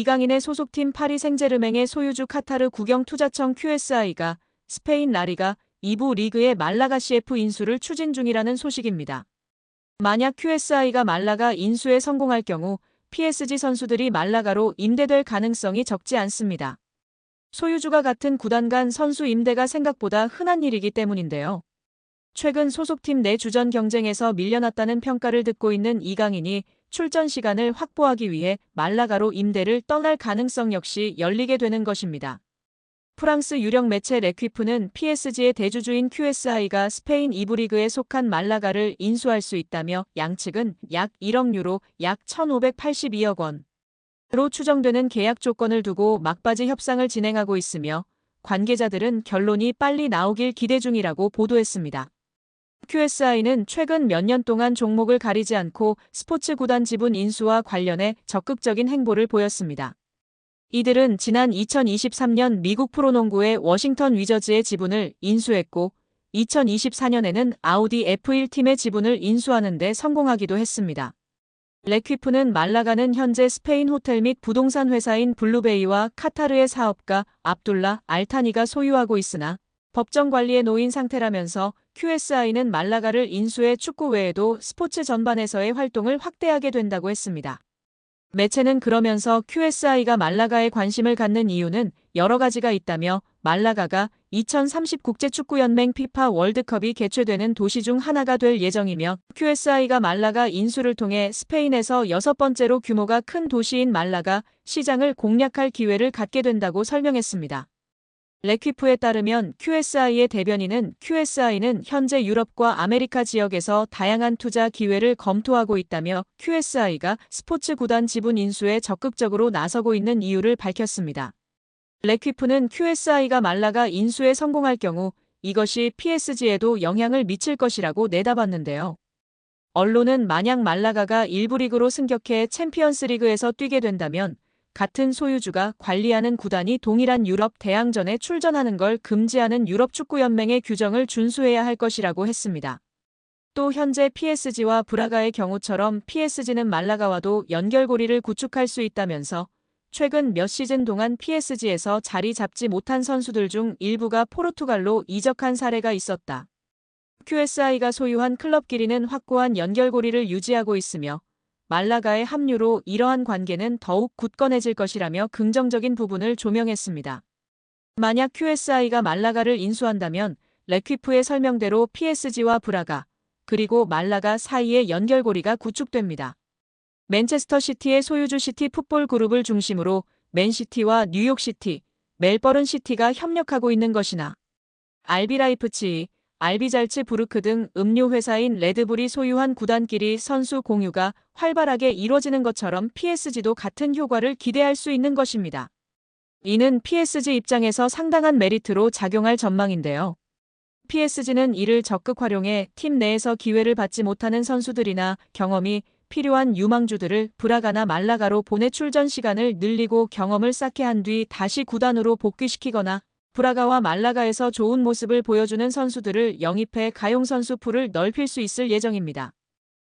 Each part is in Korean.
이강인의 소속팀 파리 생제르맹의 소유주 카타르 국영투자청 QSI가 스페인 라리가 2부 리그의 말라가 CF 인수를 추진 중이라는 소식입니다. 만약 QSI가 말라가 인수에 성공할 경우 PSG 선수들이 말라가로 임대될 가능성이 적지 않습니다. 소유주가 같은 구단 간 선수 임대가 생각보다 흔한 일이기 때문인데요. 최근 소속팀 내 주전 경쟁에서 밀려났다는 평가를 듣고 있는 이강인이 출전 시간을 확보하기 위해 말라가로 임대를 떠날 가능성 역시 열리게 되는 것입니다. 프랑스 유력 매체 레퀴프는 PSG의 대주주인 QSI가 스페인 2부 리그에 속한 말라가를 인수할 수 있다며 양측은 약 1억 유로, 약 1,582억 원으로 추정되는 계약 조건을 두고 막바지 협상을 진행하고 있으며 관계자들은 결론이 빨리 나오길 기대 중이라고 보도했습니다. QSI는 최근 몇 년 동안 종목을 가리지 않고 스포츠 구단 지분 인수와 관련해 적극적인 행보를 보였습니다. 이들은 지난 2023년 미국 프로농구의 워싱턴 위저즈의 지분을 인수했고 2024년에는 아우디 F1 팀의 지분을 인수하는 데 성공하기도 했습니다. 레퀴프는 말라가는 현재 스페인 호텔 및 부동산 회사인 블루베이와 카타르의 사업가 압둘라 알타니가 소유하고 있으나 법정 관리에 놓인 상태라면서 QSI는 말라가를 인수해 축구 외에도 스포츠 전반에서의 활동을 확대하게 된다고 했습니다. 매체는 그러면서 QSI가 말라가에 관심을 갖는 이유는 여러 가지가 있다며 말라가가 2030 국제축구연맹 피파 월드컵이 개최되는 도시 중 하나가 될 예정이며 QSI가 말라가 인수를 통해 스페인에서 6번째로 규모가 큰 도시인 말라가 시장을 공략할 기회를 갖게 된다고 설명했습니다. 레퀴프에 따르면 QSI의 대변인은 QSI는 현재 유럽과 아메리카 지역에서 다양한 투자 기회를 검토하고 있다며 QSI가 스포츠 구단 지분 인수에 적극적으로 나서고 있는 이유를 밝혔습니다. 레퀴프는 QSI가 말라가 인수에 성공할 경우 이것이 PSG에도 영향을 미칠 것이라고 내다봤는데요. 언론은 만약 말라가가 1부 리그로 승격해 챔피언스리그에서 뛰게 된다면 같은 소유주가 관리하는 구단이 동일한 유럽 대항전에 출전하는 걸 금지하는 유럽축구연맹의 규정을 준수해야 할 것이라고 했습니다. 또 현재 PSG와 브라가의 경우처럼 PSG는 말라가와도 연결고리를 구축할 수 있다면서 최근 몇 시즌 동안 PSG에서 자리 잡지 못한 선수들 중 일부가 포르투갈로 이적한 사례가 있었다. QSI가 소유한 클럽끼리는 확고한 연결고리를 유지하고 있으며 말라가의 합류로 이러한 관계는 더욱 굳건해질 것이라며 긍정적인 부분을 조명했습니다. 만약 QSI가 말라가를 인수한다면 레퀴프의 설명대로 PSG와 브라가 그리고 말라가 사이의 연결고리가 구축됩니다. 맨체스터 시티의 소유주 시티 풋볼 그룹을 중심으로 맨시티와 뉴욕시티, 멜버른 시티가 협력하고 있는 것이나 RB 라이프치히, RB 잘츠부르크 등 음료 회사인 레드불이 소유한 구단끼리 선수 공유가 활발하게 이뤄지는 것처럼 PSG도 같은 효과를 기대할 수 있는 것입니다. 이는 PSG 입장에서 상당한 메리트로 작용할 전망인데요. PSG는 이를 적극 활용해 팀 내에서 기회를 받지 못하는 선수들이나 경험이 필요한 유망주들을 브라가나 말라가로 보내 출전 시간을 늘리고 경험을 쌓게 한 뒤 다시 구단으로 복귀시키거나 브라가와 말라가에서 좋은 모습을 보여주는 선수들을 영입해 가용 선수 풀을 넓힐 수 있을 예정입니다.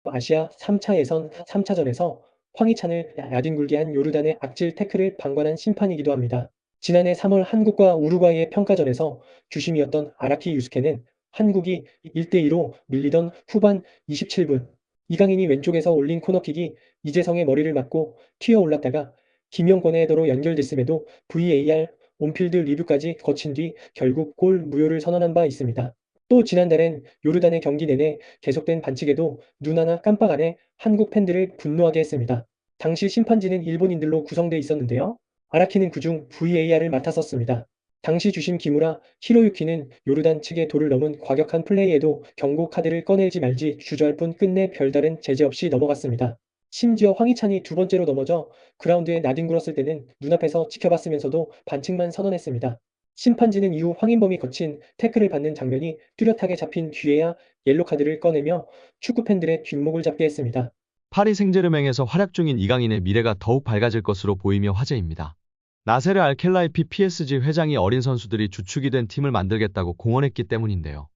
아시아 3차 예선 3차전에서 황희찬을 야din굴게 한 요르단의 악질 태클을 방관한 심판이기도 합니다. 지난해 3월 한국과 우루과이의 평가전에서 주심이었던 아라키 유스케는 한국이 1대2로 밀리던 후반 27분 이강인이 왼쪽에서 올린 코너킥이 이재성의 머리를 맞고 튀어 올랐다가 김영권의 헤더로 연결됐음에도 VAR 온필드 리뷰까지 거친 뒤 결국 골 무효를 선언한 바 있습니다. 또 지난달엔 요르단의 경기 내내 계속된 반칙에도 눈 하나 깜빡 안 해 한국 팬들을 분노하게 했습니다. 당시 심판진은 일본인들로 구성돼 있었는데요. 아라키는 그중 VAR을 맡았었습니다. 당시 주심 기무라 히로유키는 요르단 측의 도를 넘은 과격한 플레이에도 경고 카드를 꺼내지 말지 주저할 뿐 끝내 별다른 제재 없이 넘어갔습니다. 심지어 황희찬이 두 번째로 넘어져 그라운드에 나뒹굴었을 때는 눈앞에서 지켜봤으면서도 반칙만 선언했습니다. 심판진은 이후 황인범이 거친 태클을 받는 장면이 뚜렷하게 잡힌 뒤에야 옐로카드를 꺼내며 축구팬들의 뒷목을 잡게 했습니다. 파리 생제르맹에서 활약 중인 이강인의 미래가 더욱 밝아질 것으로 보이며 화제입니다. 나세르 알켈라이피 PSG 회장이 어린 선수들이 주축이 된 팀을 만들겠다고 공언했기 때문인데요.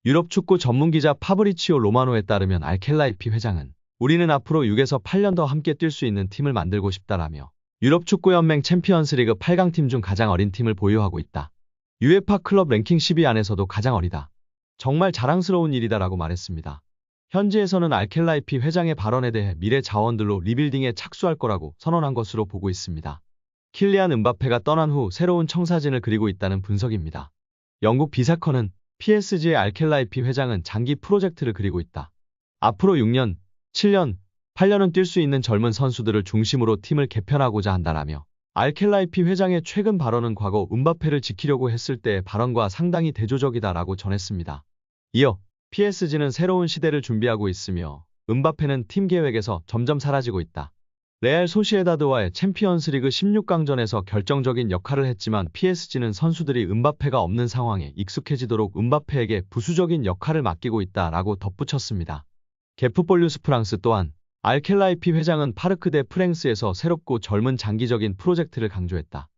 유럽 축구 전문 기자 파브리치오 로마노에 따르면 알켈라이피 회장은 우리는 앞으로 6에서 8년 더 함께 뛸 수 있는 팀을 만들고 싶다라며 유럽 축구연맹 챔피언스리그 8강팀 중 가장 어린 팀을 보유하고 있다. UEFA 클럽 랭킹 10위 안에서도 가장 어리다. 정말 자랑스러운 일이다라고 말했습니다. 현지에서는 알켈라이피 회장의 발언에 대해 미래 자원들로 리빌딩에 착수할 거라고 선언한 것으로 보고 있습니다. 킬리안 음바페가 떠난 후 새로운 청사진을 그리고 있다는 분석입니다. 영국 비사컨은 PSG의 알켈라이피 회장은 장기 프로젝트를 그리고 있다. 앞으로 6년, 7년, 8년은 뛸 수 있는 젊은 선수들을 중심으로 팀을 개편하고자 한다라며 알켈라이피 회장의 최근 발언은 과거 음바페를 지키려고 했을 때의 발언과 상당히 대조적이다라고 전했습니다. 이어 PSG는 새로운 시대를 준비하고 있으며 음바페는 팀 계획에서 점점 사라지고 있다. 레알 소시에다드와의 챔피언스리그 16강전에서 결정적인 역할을 했지만 PSG는 선수들이 음바페가 없는 상황에 익숙해지도록 음바페에게 부수적인 역할을 맡기고 있다라고 덧붙였습니다. 게프폴뉴스 프랑스 또한 알켈라이피 회장은 파르크 데 프랭스에서 새롭고 젊은 장기적인 프로젝트를 강조했다.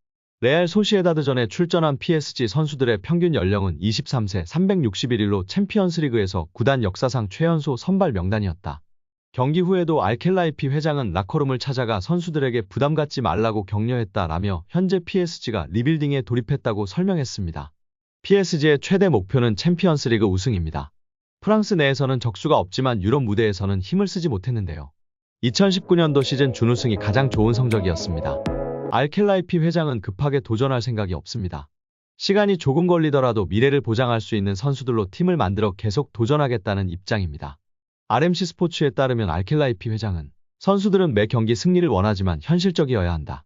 레알 소시에다드전에 출전한 PSG 선수들의 평균 연령은 23세 361일로 챔피언스리그에서 구단 역사상 최연소 선발 명단이었다. 경기 후에도 알켈라이피 회장은 라커룸을 찾아가 선수들에게 부담 갖지 말라고 격려했다라며 현재 PSG가 리빌딩에 돌입했다고 설명했습니다. PSG의 최대 목표는 챔피언스리그 우승입니다. 프랑스 내에서는 적수가 없지만 유럽 무대에서는 힘을 쓰지 못했는데요. 2019년도 시즌 준우승이 가장 좋은 성적이었습니다. 알켈라이피 회장은 급하게 도전할 생각이 없습니다. 시간이 조금 걸리더라도 미래를 보장할 수 있는 선수들로 팀을 만들어 계속 도전하겠다는 입장입니다. RMC 스포츠에 따르면 알켈라이피 회장은 선수들은 매 경기 승리를 원하지만 현실적이어야 한다.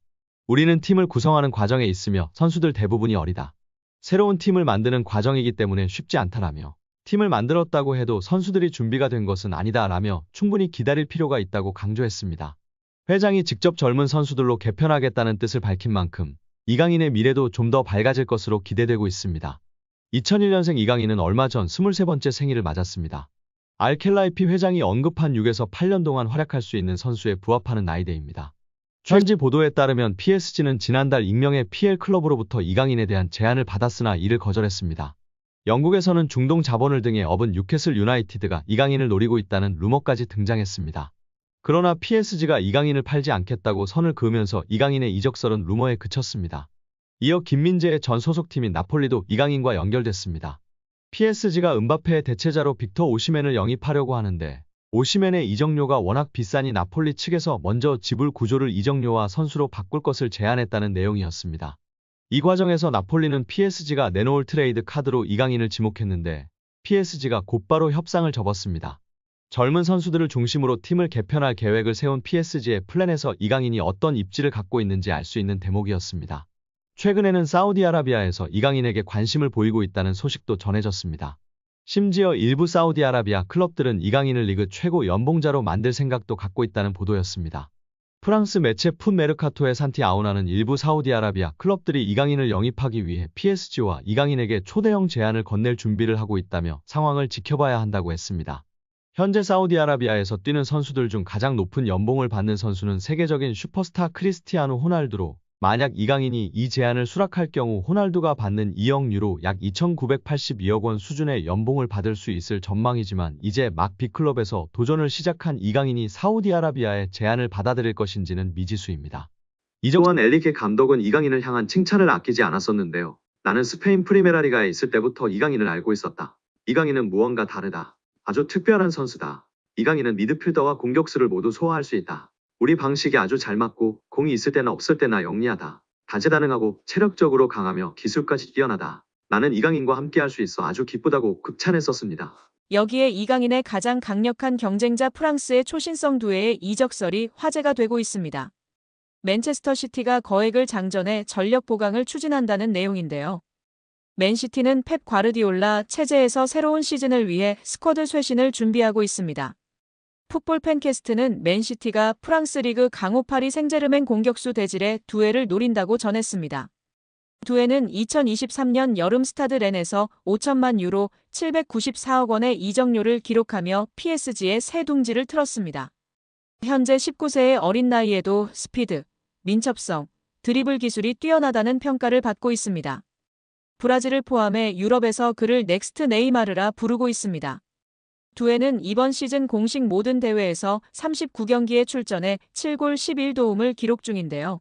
우리는 팀을 구성하는 과정에 있으며 선수들 대부분이 어리다. 새로운 팀을 만드는 과정이기 때문에 쉽지 않다라며 팀을 만들었다고 해도 선수들이 준비가 된 것은 아니다라며 충분히 기다릴 필요가 있다고 강조했습니다. 회장이 직접 젊은 선수들로 개편하겠다는 뜻을 밝힌 만큼 이강인의 미래도 좀 더 밝아질 것으로 기대되고 있습니다. 2001년생 이강인은 얼마 전 23번째 생일을 맞았습니다. 알켈라이피 회장이 언급한 6에서 8년 동안 활약할 수 있는 선수에 부합하는 나이대입니다. 현지 보도에 따르면 PSG는 지난달 익명의 PL 클럽으로부터 이강인에 대한 제안을 받았으나 이를 거절했습니다. 영국에서는 중동 자본을 등에 업은 뉴캐슬 유나이티드가 이강인을 노리고 있다는 루머까지 등장했습니다. 그러나 PSG가 이강인을 팔지 않겠다고 선을 그으면서 이강인의 이적설은 루머에 그쳤습니다. 이어 김민재의 전 소속팀인 나폴리도 이강인과 연결됐습니다. PSG가 음바페의 대체자로 빅터 오시멘을 영입하려고 하는데 오시멘의 이적료가 워낙 비싸니 나폴리 측에서 먼저 지불 구조를 이적료와 선수로 바꿀 것을 제안했다는 내용이었습니다. 이 과정에서 나폴리는 PSG가 내놓을 트레이드 카드로 이강인을 지목했는데 PSG가 곧바로 협상을 접었습니다. 젊은 선수들을 중심으로 팀을 개편할 계획을 세운 PSG의 플랜에서 이강인이 어떤 입지를 갖고 있는지 알 수 있는 대목이었습니다. 최근에는 사우디아라비아에서 이강인에게 관심을 보이고 있다는 소식도 전해졌습니다. 심지어 일부 사우디아라비아 클럽들은 이강인을 리그 최고 연봉자로 만들 생각도 갖고 있다는 보도였습니다. 프랑스 매체 풋 메르카토의 산티 아우나는 일부 사우디아라비아 클럽들이 이강인을 영입하기 위해 PSG와 이강인에게 초대형 제안을 건넬 준비를 하고 있다며 상황을 지켜봐야 한다고 했습니다. 현재 사우디아라비아에서 뛰는 선수들 중 가장 높은 연봉을 받는 선수는 세계적인 슈퍼스타 크리스티아노 호날두로 만약 이강인이 이 제안을 수락할 경우 호날두가 받는 2억 유로 약 2,982억 원 수준의 연봉을 받을 수 있을 전망이지만 이제 막 B클럽에서 도전을 시작한 이강인이 사우디아라비아의 제안을 받아들일 것인지는 미지수입니다. 이정환 엘리케 감독은 이강인을 향한 칭찬을 아끼지 않았었는데요. 나는 스페인 프리메라리가에 있을 때부터 이강인을 알고 있었다. 이강인은 무언가 다르다. 아주 특별한 선수다. 이강인은 미드필더와 공격수를 모두 소화할 수 있다. 우리 방식이 아주 잘 맞고 공이 있을 때나 없을 때나 영리하다. 다재다능하고 체력적으로 강하며 기술까지 뛰어나다. 나는 이강인과 함께할 수 있어 아주 기쁘다고 극찬했었습니다. 여기에 이강인의 가장 강력한 경쟁자 프랑스의 초신성 두뇌의 이적설이 화제가 되고 있습니다. 맨체스터 시티가 거액을 장전해 전력 보강을 추진한다는 내용인데요. 맨시티는 펩 과르디올라 체제에서 새로운 시즌을 위해 스쿼드 쇄신을 준비하고 있습니다. 풋볼 팬캐스트는 맨시티가 프랑스 리그 강호 파리 생제르맹 공격수 데질의 두에를 노린다고 전했습니다. 두에는 2023년 여름 스타드 렌에서 5천만 유로 794억 원의 이적료를 기록하며 PSG의 새 둥지를 틀었습니다. 현재 19세의 어린 나이에도 스피드, 민첩성, 드리블 기술이 뛰어나다는 평가를 받고 있습니다. 브라질을 포함해 유럽에서 그를 넥스트 네이마르라 부르고 있습니다. 두에는 이번 시즌 공식 모든 대회에서 39경기에 출전해 7골 11도움을 기록 중인데요.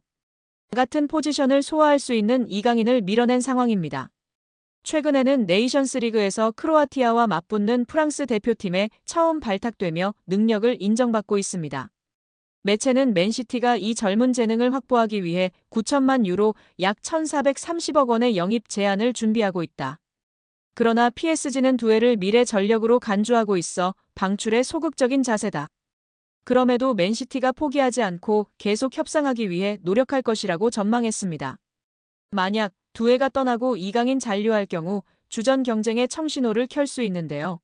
같은 포지션을 소화할 수 있는 이강인을 밀어낸 상황입니다. 최근에는 네이션스리그에서 크로아티아와 맞붙는 프랑스 대표팀에 처음 발탁되며 능력을 인정받고 있습니다. 매체는 맨시티가 이 젊은 재능을 확보하기 위해 9천만 유로 약 1,430억 원의 영입 제안을 준비하고 있다. 그러나 PSG는 두해를 미래 전력으로 간주하고 있어 방출에 소극적인 자세다. 그럼에도 맨시티가 포기하지 않고 계속 협상하기 위해 노력할 것이라고 전망했습니다. 만약 두해가 떠나고 이강인 잔류할 경우 주전 경쟁에 청신호를 켤 수 있는데요.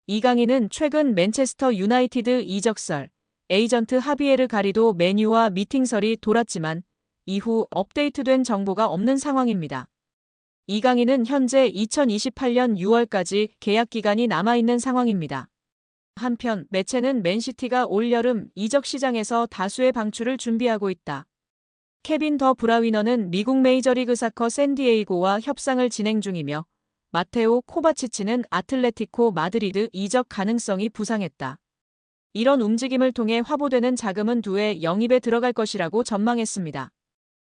이강인은 최근 맨체스터 유나이티드 이적설, 에이전트 하비에르 가리도 메뉴와 미팅설이 돌았지만 이후 업데이트된 정보가 없는 상황입니다. 이강인은 현재 2028년 6월까지 계약 기간이 남아있는 상황입니다. 한편 매체는 맨시티가 올여름 이적 시장에서 다수의 방출을 준비하고 있다. 케빈 더 브라위너는 미국 메이저리그 사커 샌디에이고와 협상을 진행 중이며 마테오 코바치치는 아틀레티코 마드리드 이적 가능성이 부상했다. 이런 움직임을 통해 화보되는 자금은 두해 영입에 들어갈 것이라고 전망했습니다.